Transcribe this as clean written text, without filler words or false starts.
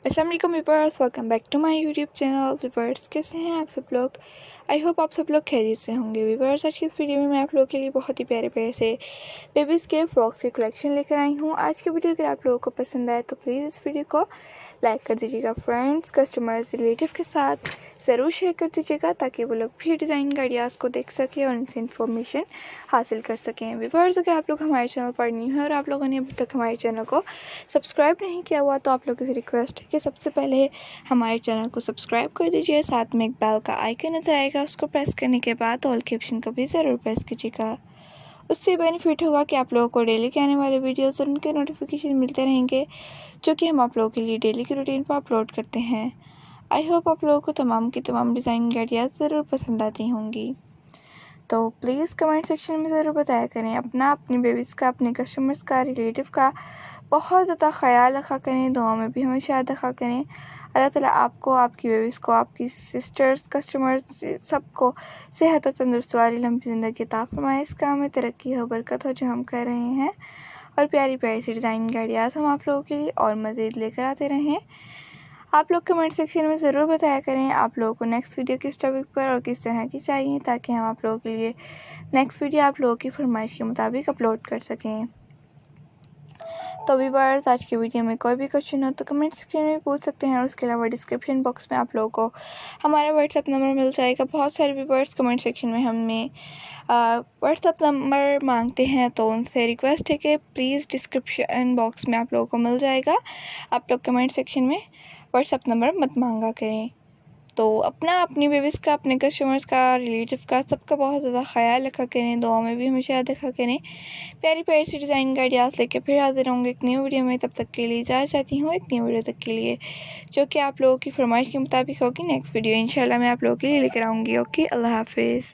अस्सलाम वालेकुम viewers, welcome back to my YouTube channel. Viewers, कैसे हैं आप सब लोग? आई होप आप सब लोग खैरियत से होंगे। व्यूअर्स, आज की इस वीडियो में मैं आप लोगों के लिए बहुत ही प्यारे प्यारे से बेबीज़ के फ्रॉक्स की कलेक्शन लेकर आई हूँ। आज की वीडियो अगर आप लोगों को पसंद आए तो प्लीज़ इस वीडियो को लाइक कर दीजिएगा, फ्रेंड्स, कस्टमर्स, रिलेटिव के साथ ज़रूर शेयर कर दीजिएगा ताकि वो लोग भी डिज़ाइन के आइडियाज़ को देख सकें और इनसे इन्फॉर्मेशन हासिल कर सकें। व्यूअर्स, अगर आप लोग हमारे चैनल पर न्यू हैं और आप लोगों ने अभी तक हमारे चैनल को सब्सक्राइब नहीं किया हुआ तो आप लोगों से रिक्वेस्ट है कि सबसे पहले हमारे चैनल को सब्सक्राइब कर दीजिए। साथ में एक बेल का आइकन नज़र आएगा, उसको प्रेस करने के बाद ऑल के ऑप्शन को भी ज़रूर प्रेस कीजिएगा। उससे बेनिफिट होगा कि आप लोगों को डेली के आने वाले वीडियोस और उनके नोटिफिकेशन मिलते रहेंगे जो कि हम आप लोगों के लिए डेली के रूटीन पर अपलोड करते हैं। आई होप आप लोगों को तमाम की तमाम डिज़ाइन की आइडियाज़ ज़रूर पसंद आती होंगी। तो प्लीज़ कमेंट सेक्शन में ज़रूर बताया करें। अपना, अपनी बेबीज़ का, अपने कस्टमर्स का, रिलेटिव का बहुत ज़्यादा ख्याल रखा करें। दुआ में भी हमेशा याद रखा करें। अल्लाह ताला आपको, आपकी बेबीज़ को, आपकी सिस्टर्स, कस्टमर्स, सबको सेहत और तंदुरुस्ती वाली लंबी ज़िंदगी अता फरमाए। इस काम में तरक्की हो, बरकत हो जो हम कर रहे हैं, और प्यारी प्यारी सी डिज़ाइन के आइडियाज़ हम आप लोगों के लिए और मज़ीद लेकर आते रहें। आप लोग कमेंट सेक्शन में ज़रूर बताया करें आप लोगों को नेक्स्ट वीडियो किस टॉपिक पर और किस तरह की चाहिए ताकि हम आप लोगों के लिए नेक्स्ट वीडियो आप लोगों की फरमाइश के मुताबिक अपलोड कर सकें। तो व्यूअर्स, आज की वीडियो में कोई भी क्वेश्चन हो तो कमेंट सेक्शन में पूछ सकते हैं और उसके अलावा डिस्क्रिप्शन बॉक्स में आप लोगों को हमारा व्हाट्सएप नंबर मिल जाएगा। बहुत सारे व्यूअर्स कमेंट सेक्शन में हमें व्हाट्सएप नंबर मांगते हैं, तो उनसे रिक्वेस्ट है कि प्लीज़ डिस्क्रिप्शन बॉक्स में आप लोगों को मिल जाएगा। आप लोग कमेंट सेक्शन में व्हाट्सएप नंबर मत मांगा करें। तो अपना, अपनी बेबीज़ का, अपने कस्टमर्स का, रिलेटिव का, सबका बहुत ज़्यादा ख्याल रखा करें। दुआ में भी हमेशा याद रखा करें। प्यारी प्यारी सी डिज़ाइन का आइडियाज़ लेके फिर हाजिर होंगे एक न्यू वीडियो में। तब तक के लिए इजाज़त चाहती हूँ, एक न्यू वीडियो तक के लिए जो कि आप लोगों की फरमाइश के मुताबिक होगी। नेक्स्ट वीडियो इंशाल्लाह मैं आप लोगों के लिए लेकर आऊँगी। ओके, अल्लाह हाफिज़।